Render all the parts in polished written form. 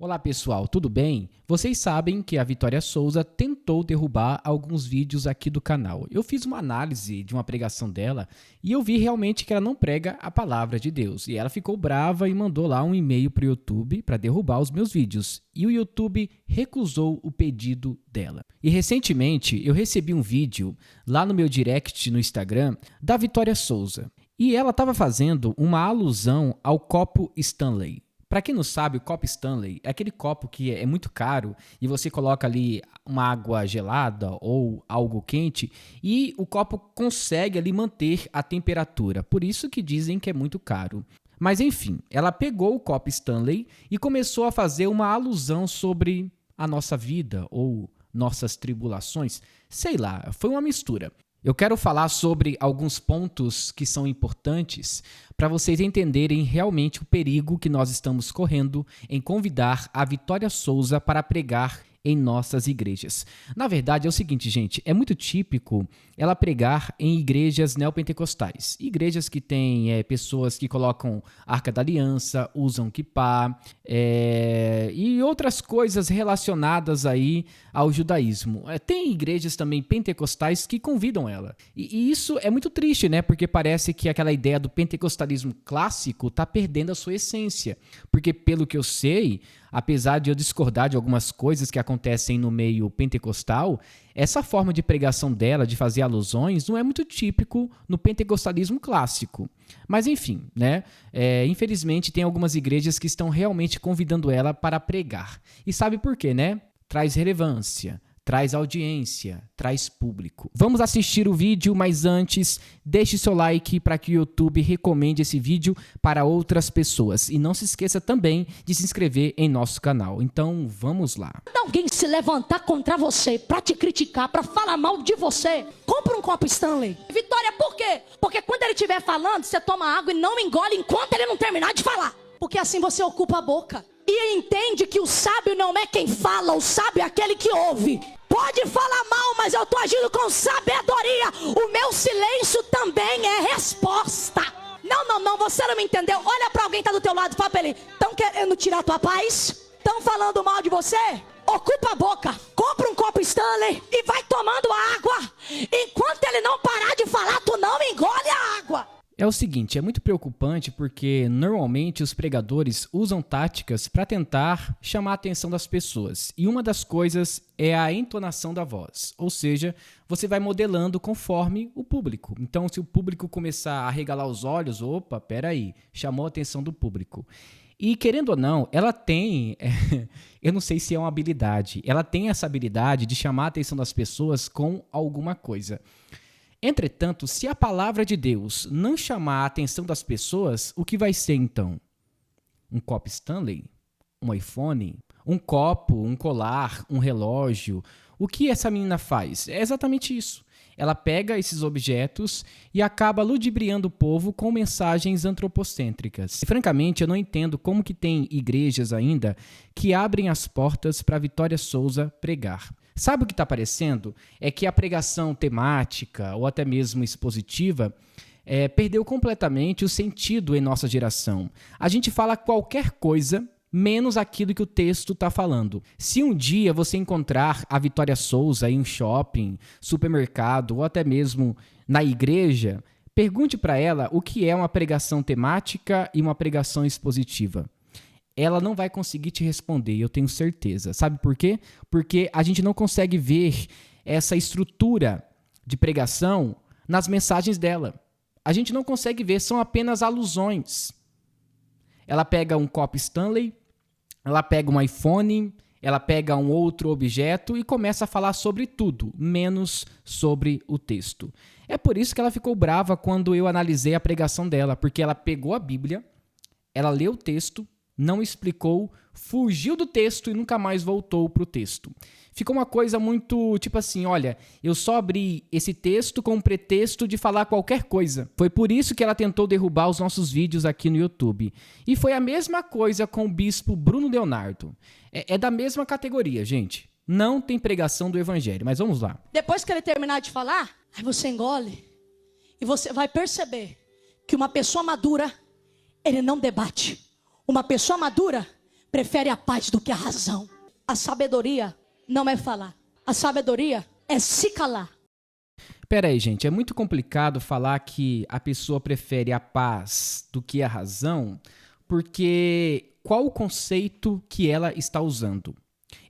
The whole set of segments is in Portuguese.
Olá pessoal, tudo bem? Vocês sabem que a Vitória Souza tentou derrubar alguns vídeos aqui do canal. Eu fiz uma análise de uma pregação dela e eu vi realmente que ela não prega a palavra de Deus. E ela ficou brava e mandou lá um e-mail para o YouTube para derrubar os meus vídeos. E o YouTube recusou o pedido dela. E recentemente eu recebi um vídeo lá no meu direct no Instagram da Vitória Souza. E ela estava fazendo uma alusão ao copo Stanley. Para quem não sabe, o copo Stanley é aquele copo que é muito caro e você coloca ali uma água gelada ou algo quente e o copo consegue ali manter a temperatura. Por isso que dizem que é muito caro. Mas enfim, ela pegou o copo Stanley e começou a fazer uma alusão sobre a nossa vida ou nossas tribulações. Sei lá, foi uma mistura. Eu quero falar sobre alguns pontos que são importantes para vocês entenderem realmente o perigo que nós estamos correndo em convidar a Vitória Souza para pregar em nossas igrejas. Na verdade, é o seguinte, gente, é muito típico ela pregar em igrejas neopentecostais. Igrejas que têm pessoas que colocam Arca da Aliança, usam quipá e outras coisas relacionadas aí ao judaísmo. Tem igrejas também pentecostais que convidam ela. E isso é muito triste, né? Porque parece que aquela ideia do pentecostalismo clássico está perdendo a sua essência. Porque, pelo que eu sei, apesar de eu discordar de algumas coisas que acontecem no meio pentecostal, essa forma de pregação dela, de fazer alusões, não é muito típico no pentecostalismo clássico. Mas enfim, né? Infelizmente tem algumas igrejas que estão realmente convidando ela para pregar. E sabe por quê, né? Traz relevância, traz audiência, traz público. Vamos assistir o vídeo, mas antes, deixe seu like para que o YouTube recomende esse vídeo para outras pessoas. E não se esqueça também de se inscrever em nosso canal. Então, vamos lá. Quando alguém se levantar contra você, para te criticar, para falar mal de você, compra um copo Stanley. Vitória, por quê? Porque quando ele estiver falando, você toma água e não engole enquanto ele não terminar de falar. Porque assim você ocupa a boca. E entende que o sábio não é quem fala, o sábio é aquele que ouve. Pode falar mal, mas eu estou agindo com sabedoria. O meu silêncio também é resposta. Não, você não me entendeu. Olha para alguém que está do teu lado e fala para ele: estão querendo tirar a tua paz? Estão falando mal de você? Ocupa a boca, compra um copo Stanley e vai tomando água. Enquanto ele não parar de falar, tu não engole a água. É o seguinte, é muito preocupante porque normalmente os pregadores usam táticas para tentar chamar a atenção das pessoas. E uma das coisas é a entonação da voz, ou seja, você vai modelando conforme o público. Então, se o público começar a regalar os olhos, opa, peraí, chamou a atenção do público. E querendo ou não, ela tem, eu não sei se é uma habilidade, ela tem essa habilidade de chamar a atenção das pessoas com alguma coisa. Entretanto, se a palavra de Deus não chamar a atenção das pessoas, o que vai ser então? Um copo Stanley? Um iPhone? Um copo? Um colar? Um relógio? O que essa menina faz? É exatamente isso. Ela pega esses objetos e acaba ludibriando o povo com mensagens antropocêntricas. E, francamente, eu não entendo como que tem igrejas ainda que abrem as portas para Vitória Souza pregar. Sabe o que está aparecendo? É que a pregação temática ou até mesmo expositiva perdeu completamente o sentido em nossa geração. A gente fala qualquer coisa menos aquilo que o texto está falando. Se um dia você encontrar a Vitória Souza em um shopping, supermercado ou até mesmo na igreja, pergunte para ela o que é uma pregação temática e uma pregação expositiva. Ela não vai conseguir te responder, eu tenho certeza. Sabe por quê? Porque a gente não consegue ver essa estrutura de pregação nas mensagens dela. A gente não consegue ver, são apenas alusões. Ela pega um copo Stanley, ela pega um iPhone, ela pega um outro objeto e começa a falar sobre tudo, menos sobre o texto. É por isso que ela ficou brava quando eu analisei a pregação dela, porque ela pegou a Bíblia, ela leu o texto, não explicou, fugiu do texto e nunca mais voltou para o texto. Ficou uma coisa muito tipo assim, olha, eu só abri esse texto com o pretexto de falar qualquer coisa. Foi por isso que ela tentou derrubar os nossos vídeos aqui no YouTube. E foi a mesma coisa com o bispo Bruno Leonardo. É da mesma categoria, gente. Não tem pregação do evangelho, mas vamos lá. Depois que ele terminar de falar, aí você engole e você vai perceber que uma pessoa madura, ele não debate. Uma pessoa madura prefere a paz do que a razão. A sabedoria não é falar. A sabedoria é se calar. Pera aí, gente, é muito complicado falar que a pessoa prefere a paz do que a razão, porque qual o conceito que ela está usando?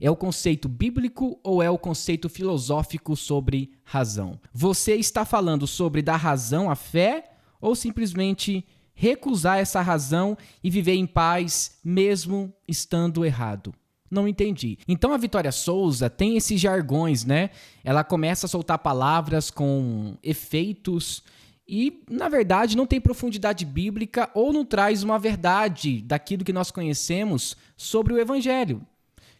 É o conceito bíblico ou é o conceito filosófico sobre razão? Você está falando sobre dar razão à fé ou simplesmente recusar essa razão e viver em paz mesmo estando errado? Não entendi. Então a Vitória Souza tem esses jargões, né? Ela começa a soltar palavras com efeitos e, na verdade, não tem profundidade bíblica ou não traz uma verdade daquilo que nós conhecemos sobre o Evangelho.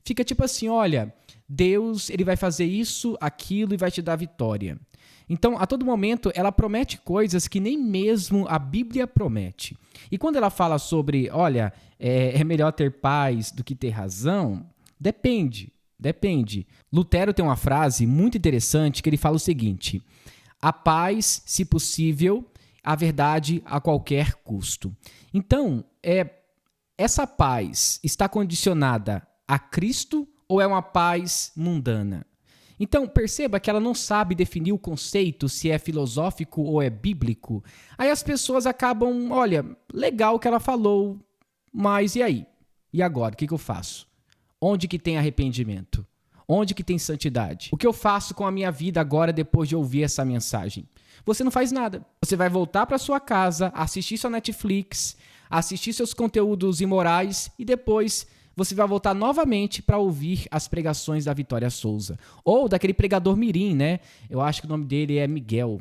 Fica tipo assim, olha, Deus ele vai fazer isso, aquilo e vai te dar vitória. Então, a todo momento, ela promete coisas que nem mesmo a Bíblia promete. E quando ela fala sobre, olha, é melhor ter paz do que ter razão, depende. Lutero tem uma frase muito interessante que ele fala o seguinte: a paz, se possível, a verdade a qualquer custo. Então, essa paz está condicionada a Cristo ou é uma paz mundana? Então, perceba que ela não sabe definir o conceito, se é filosófico ou é bíblico. Aí as pessoas acabam, olha, legal o que ela falou, mas e aí? E agora, o que eu faço? Onde que tem arrependimento? Onde que tem santidade? O que eu faço com a minha vida agora depois de ouvir essa mensagem? Você não faz nada. Você vai voltar para sua casa, assistir sua Netflix, assistir seus conteúdos imorais e depois você vai voltar novamente para ouvir as pregações da Vitória Souza. Ou daquele pregador mirim, né? Eu acho que o nome dele é Miguel.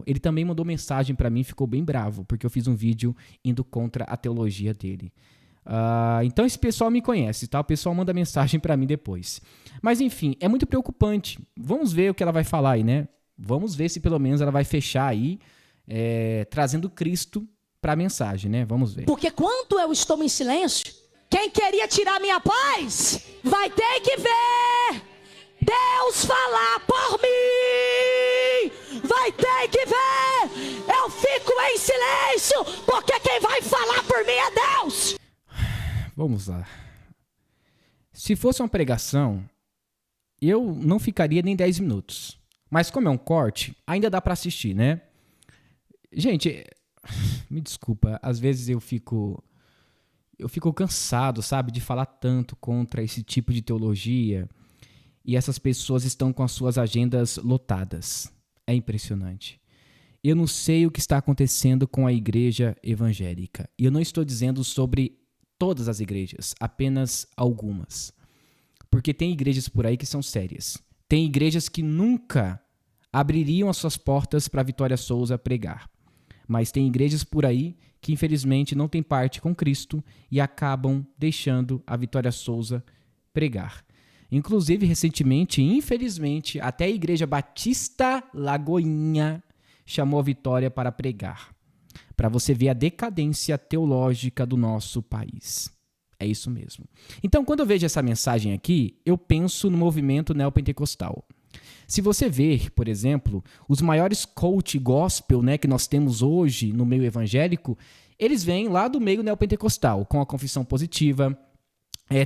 Ele também mandou mensagem para mim, ficou bem bravo, porque eu fiz um vídeo indo contra a teologia dele. Então esse pessoal me conhece, tá? O pessoal manda mensagem para mim depois. Mas enfim, é muito preocupante. Vamos ver o que ela vai falar aí, né? Vamos ver se pelo menos ela vai fechar aí, trazendo Cristo para a mensagem, né? Vamos ver. Porque quando eu estou em silêncio, quem queria tirar minha paz vai ter que ver Deus falar por mim. Vai ter que ver. Eu fico em silêncio porque quem vai falar por mim é Deus. Vamos lá. Se fosse uma pregação, eu não ficaria nem 10 minutos. Mas como é um corte, ainda dá para assistir, né? Gente, me desculpa, às vezes eu fico cansado, sabe, de falar tanto contra esse tipo de teologia e essas pessoas estão com as suas agendas lotadas. É impressionante. Eu não sei o que está acontecendo com a igreja evangélica. E eu não estou dizendo sobre todas as igrejas, apenas algumas. Porque tem igrejas por aí que são sérias. Tem igrejas que nunca abririam as suas portas para a Vitória Souza pregar. Mas tem igrejas por aí que infelizmente não têm parte com Cristo e acabam deixando a Vitória Souza pregar. Inclusive, recentemente, infelizmente, até a Igreja Batista Lagoinha chamou a Vitória para pregar. Para você ver a decadência teológica do nosso país. É isso mesmo. Então, quando eu vejo essa mensagem aqui, eu penso no movimento neopentecostal. Se você ver, por exemplo, os maiores coach gospel, né, que nós temos hoje no meio evangélico, eles vêm lá do meio neopentecostal, com a confissão positiva,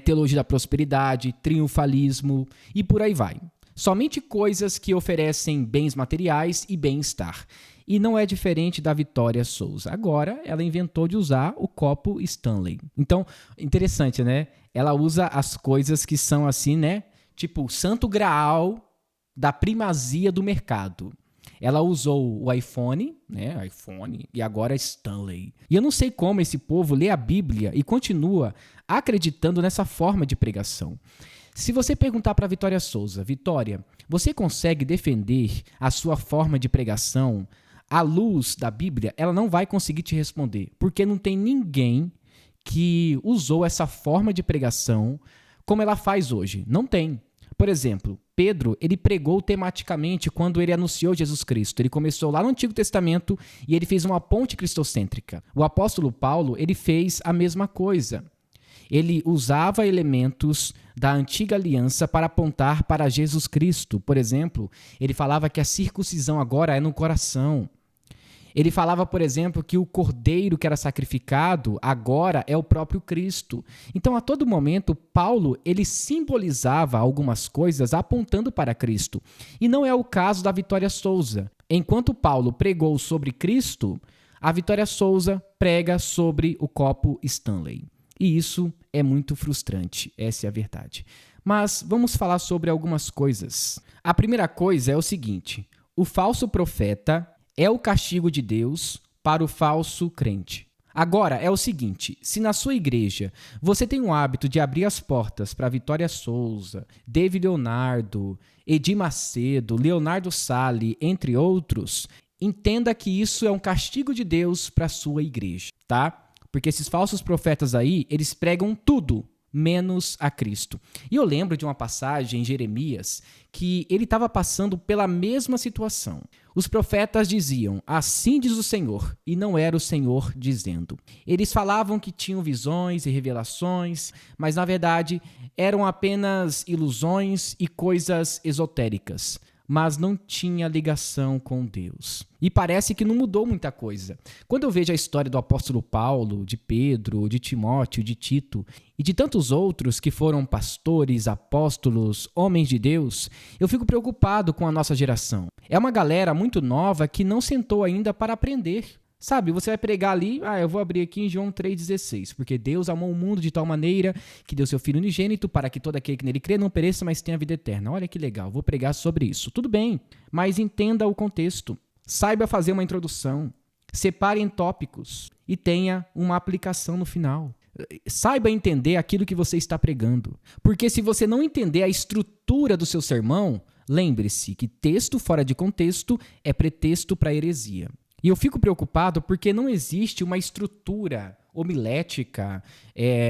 teologia da prosperidade, triunfalismo e por aí vai. Somente coisas que oferecem bens materiais e bem-estar. E não é diferente da Vitória Souza. Agora, ela inventou de usar o copo Stanley. Então, interessante, né? Ela usa as coisas que são assim, né? Tipo, o santo graal da primazia do mercado. Ela usou o iPhone, né? iPhone, e agora Stanley. E eu não sei como esse povo lê a Bíblia e continua acreditando nessa forma de pregação. Se você perguntar para a Vitória Souza, Vitória, você consegue defender a sua forma de pregação à luz da Bíblia? Ela não vai conseguir te responder, porque não tem ninguém que usou essa forma de pregação como ela faz hoje. Não tem. Por exemplo, Pedro, ele pregou tematicamente quando ele anunciou Jesus Cristo. Ele começou lá no Antigo Testamento e ele fez uma ponte cristocêntrica. O apóstolo Paulo, ele fez a mesma coisa. Ele usava elementos da antiga aliança para apontar para Jesus Cristo. Por exemplo, ele falava que a circuncisão agora é no coração. Ele falava, por exemplo, que o cordeiro que era sacrificado agora é o próprio Cristo. Então, a todo momento, Paulo ele simbolizava algumas coisas apontando para Cristo. E não é o caso da Vitória Souza. Enquanto Paulo pregou sobre Cristo, a Vitória Souza prega sobre o copo Stanley. E isso é muito frustrante, essa é a verdade. Mas vamos falar sobre algumas coisas. A primeira coisa é o seguinte: o falso profeta é o castigo de Deus para o falso crente. Agora, é o seguinte, se na sua igreja você tem o hábito de abrir as portas para Vitória Souza, David Leonardo, Edir Macedo, Leonardo Sali, entre outros, entenda que isso é um castigo de Deus para a sua igreja, tá? Porque esses falsos profetas aí, eles pregam tudo, menos a Cristo. E eu lembro de uma passagem em Jeremias que ele estava passando pela mesma situação. Os profetas diziam, assim diz o Senhor, e não era o Senhor dizendo. Eles falavam que tinham visões e revelações, mas na verdade eram apenas ilusões e coisas esotéricas, mas não tinha ligação com Deus. E parece que não mudou muita coisa. Quando eu vejo a história do apóstolo Paulo, de Pedro, de Timóteo, de Tito e de tantos outros que foram pastores, apóstolos, homens de Deus, eu fico preocupado com a nossa geração. É uma galera muito nova que não sentou ainda para aprender. Sabe, você vai pregar ali, eu vou abrir aqui em João 3,16, porque Deus amou o mundo de tal maneira que deu seu Filho unigênito para que todo aquele que nele crê não pereça, mas tenha vida eterna. Olha que legal, vou pregar sobre isso. Tudo bem, mas entenda o contexto. Saiba fazer uma introdução, separe em tópicos e tenha uma aplicação no final. Saiba entender aquilo que você está pregando, porque se você não entender a estrutura do seu sermão, lembre-se que texto fora de contexto é pretexto para heresia. E eu fico preocupado porque não existe uma estrutura homilética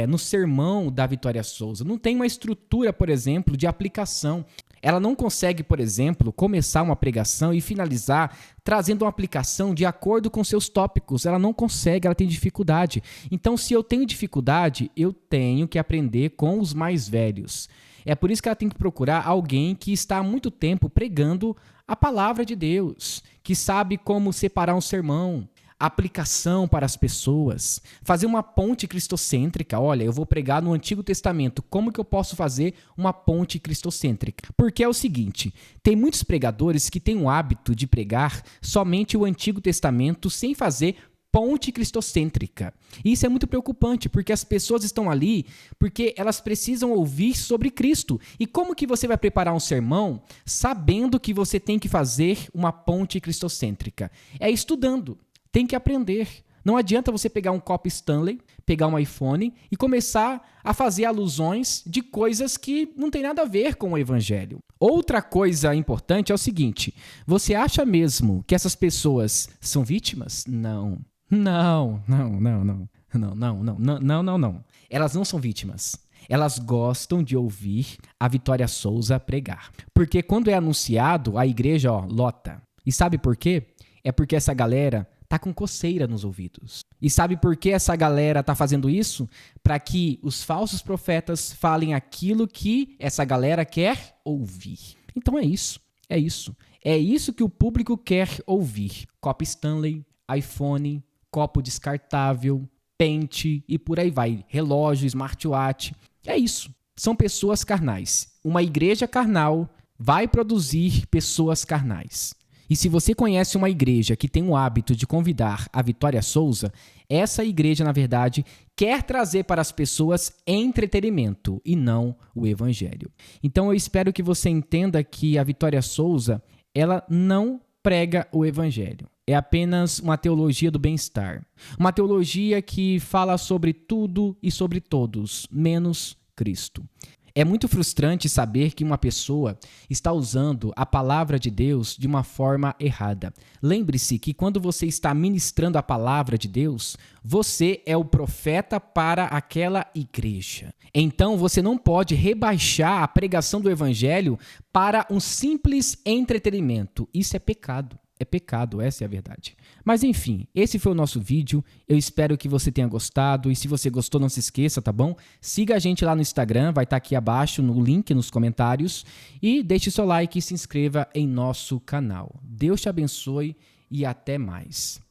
no sermão da Vitória Souza. Não tem uma estrutura, por exemplo, de aplicação. Ela não consegue, por exemplo, começar uma pregação e finalizar trazendo uma aplicação de acordo com seus tópicos. Ela não consegue, ela tem dificuldade. Então, se eu tenho dificuldade, eu tenho que aprender com os mais velhos. É por isso que ela tem que procurar alguém que está há muito tempo pregando a palavra de Deus, que sabe como separar um sermão, aplicação para as pessoas, fazer uma ponte cristocêntrica. Olha, eu vou pregar no Antigo Testamento, como que eu posso fazer uma ponte cristocêntrica? Porque é o seguinte, tem muitos pregadores que têm o hábito de pregar somente o Antigo Testamento sem fazer ponte cristocêntrica. E isso é muito preocupante, porque as pessoas estão ali porque elas precisam ouvir sobre Cristo. E como que você vai preparar um sermão sabendo que você tem que fazer uma ponte cristocêntrica? É estudando, tem que aprender. Não adianta você pegar um copo Stanley, pegar um iPhone e começar a fazer alusões de coisas que não tem nada a ver com o evangelho. Outra coisa importante é o seguinte, você acha mesmo que essas pessoas são vítimas? Não. Não. Elas não são vítimas. Elas gostam de ouvir a Vitória Souza pregar. Porque quando é anunciado, a igreja, lota. E sabe por quê? É porque essa galera tá com coceira nos ouvidos. E sabe por que essa galera tá fazendo isso? Para que os falsos profetas falem aquilo que essa galera quer ouvir. Então é isso. É isso que o público quer ouvir. Copo Stanley, iPhone, copo descartável, pente e por aí vai. Relógio, smartwatch. É isso. São pessoas carnais. Uma igreja carnal vai produzir pessoas carnais. E se você conhece uma igreja que tem o hábito de convidar a Vitória Souza, essa igreja, na verdade, quer trazer para as pessoas entretenimento e não o evangelho. Então eu espero que você entenda que a Vitória Souza, ela não prega o evangelho. É apenas uma teologia do bem-estar. Uma teologia que fala sobre tudo e sobre todos, menos Cristo. É muito frustrante saber que uma pessoa está usando a palavra de Deus de uma forma errada. Lembre-se que quando você está ministrando a palavra de Deus, você é o profeta para aquela igreja. Então você não pode rebaixar a pregação do evangelho para um simples entretenimento. Isso é pecado. É pecado, essa é a verdade. Mas enfim, esse foi o nosso vídeo. Eu espero que você tenha gostado. E se você gostou, não se esqueça, tá bom? Siga a gente lá no Instagram, vai estar aqui abaixo no link nos comentários. E deixe seu like e se inscreva em nosso canal. Deus te abençoe e até mais.